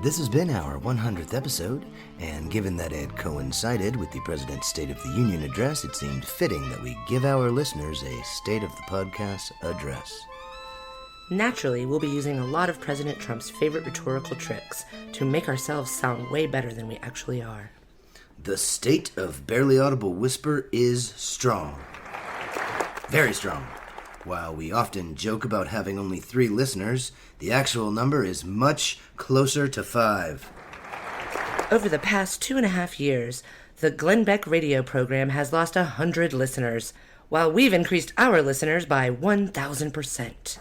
This has been our 100th episode, and given that it coincided with the President's State of the Union address, it seemed fitting that we give our listeners a State of the Podcast address. Naturally, we'll be using a lot of President Trump's favorite rhetorical tricks to make ourselves sound way better than we actually are. The state of Barely Audible Whisper is strong. Very strong. While we often joke about having only 3 listeners, the actual number is much closer to 5. Over the past 2.5 years, the Glenn Beck radio program has lost 100 listeners, while we've increased our listeners by 1,000%.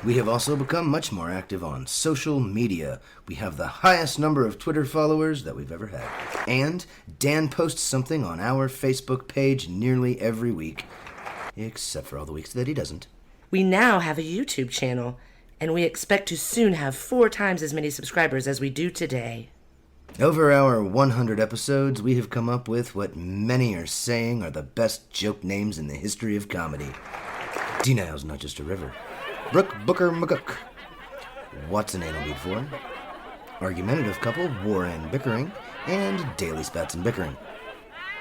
We have also become much more active on social media. We have the highest number of Twitter followers that we've ever had. And Dan posts something on our Facebook page nearly every week, except for all the weeks that he doesn't. We now have a YouTube channel, and we expect to soon have 4 times as many subscribers as we do today. Over our 100 episodes, we have come up with what many are saying are the best joke names in the history of comedy. Denial's not just a river. Brooke, Booker, McGook. What's an anal bead for? Argumentative couple, war and bickering, and daily spats and bickering.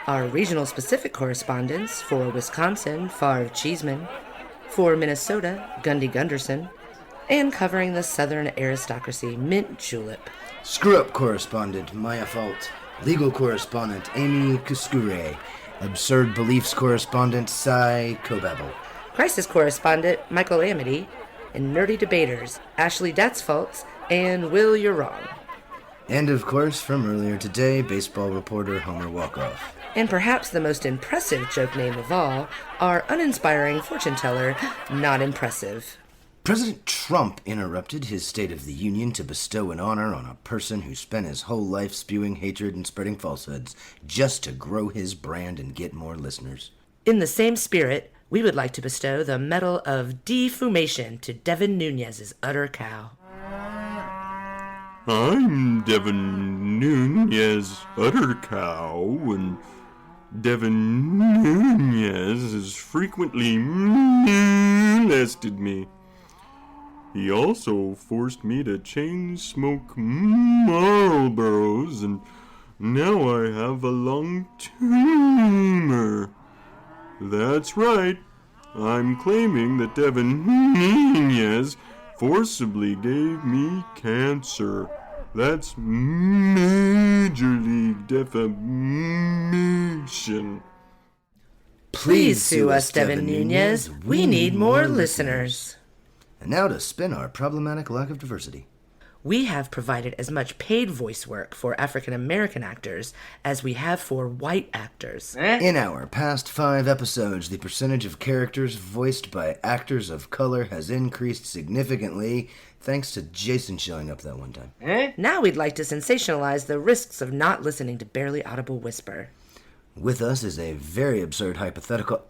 Our regional specific correspondents for Wisconsin, Favre Cheeseman, for Minnesota, Gundy Gunderson, and covering the southern aristocracy, Mint Julep. Screw-up correspondent, Maya Fault. Legal correspondent, Amy Kuskure. Absurd beliefs correspondent, Cy Kobabble. Crisis correspondent, Michael Amity, and nerdy debaters, Ashley Datzfaults, and Will You're Wrong. And of course, from earlier today, baseball reporter Homer Walkoff. And perhaps the most impressive joke name of all, our uninspiring fortune teller, Not Impressive. President Trump interrupted his State of the Union to bestow an honor on a person who spent his whole life spewing hatred and spreading falsehoods just to grow his brand and get more listeners. In the same spirit, we would like to bestow the Medal of Defumation to Devin Nuñez's utter cow. I'm Devin Nuñez, utter cow, and Devin Nuñez has frequently molested me. He also forced me to chain smoke Marlboros, and now I have a long tumor. That's right. I'm claiming that Devin Nuñez forcibly gave me cancer. That's Major League Defamation. Please sue us, Devin Nuñez. We need more listeners. And now to spin our problematic lack of diversity. We have provided as much paid voice work for African American actors as we have for white actors. In our past 5 episodes, the percentage of characters voiced by actors of color has increased significantly, thanks to Jason showing up that one time. Now we'd like to sensationalize the risks of not listening to Barely Audible Whisper. With us is a very absurd hypothetical,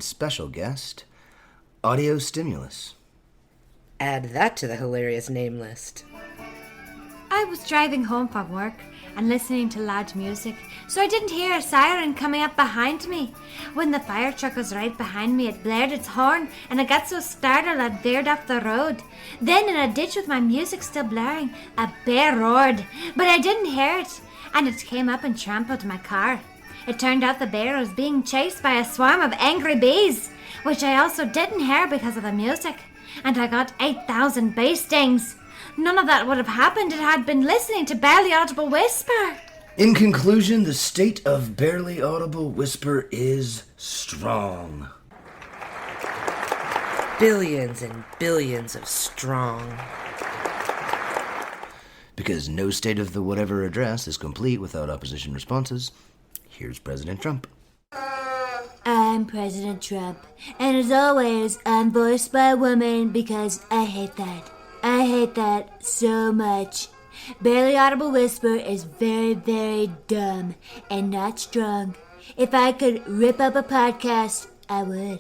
special guest, Audio Stimulus. Add that to the hilarious name list. I was driving home from work and listening to loud music, so I didn't hear a siren coming up behind me. When the fire truck was right behind me, it blared its horn, and I got so startled I veered off the road. Then in a ditch with my music still blaring, a bear roared, but I didn't hear it, and it came up and trampled my car. It turned out the bear was being chased by a swarm of angry bees, which I also didn't hear because of the music, and I got 8,000 bee stings. None of that would have happened if I had been listening to Barely Audible Whisper. In conclusion, the state of Barely Audible Whisper is strong. Billions and billions of strong. Because no State of the Whatever address is complete without opposition responses, here's President Trump. I'm President Trump, and as always, I'm voiced by a woman because I hate that. I hate that so much. Barely Audible Whisper is very, very dumb and not strong. If I could rip up a podcast, I would.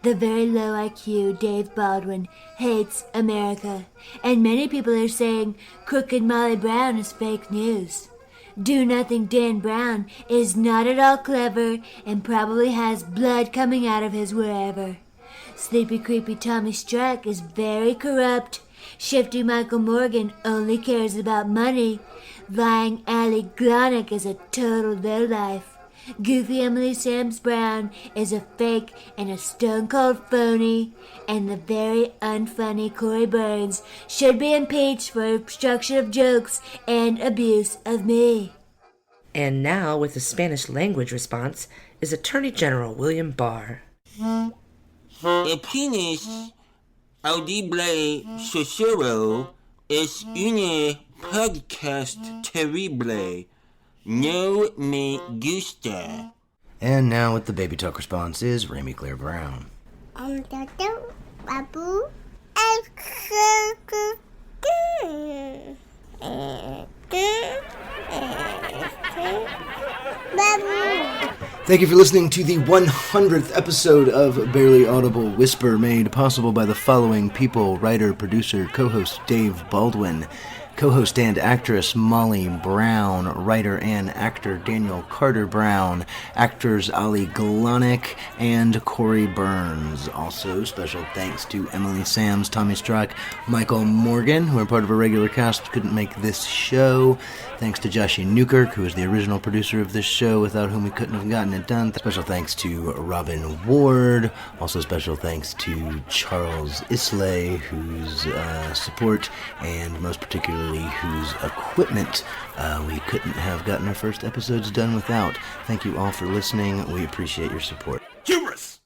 The very low IQ Dave Baldwin hates America, and many people are saying Crooked Molly Brown is fake news. Do-Nothing Dan Brown is not at all clever and probably has blood coming out of his wherever. Sleepy Creepy Tommy Struck is very corrupt Shifty Michael Morgan only cares about money. Lying Allie Glonick is a total lowlife. Goofy Emily Sams Brown is a fake and a stone-cold phony. And the very unfunny Corey Burns should be impeached for obstruction of jokes and abuse of me. And now, with the Spanish language response, is Attorney General William Barr. Opines audible susurro es une podcast terrible. No me gusta. And now with the Baby Talk response is Rami Claire Brown. Babu, Thank you for listening to the 100th episode of Barely Audible Whisper, made possible by the following people: writer, producer, co-host Dave Baldwin, co-host and actress Molly Brown, writer and actor Daniel Carter Brown, actors Ali Glonick and Corey Burns. Also, special thanks to Emily Sams, Tommy Strzok, Michael Morgan, who are part of a regular cast, couldn't make this show. Thanks to Joshie Newkirk, who is the original producer of this show, without whom we couldn't have gotten it done. Special thanks to Robin Ward. Also special thanks to Charles Islay, whose support and most particularly whose equipment we couldn't have gotten our first episodes done without. Thank you all for listening. We appreciate your support. Hubris!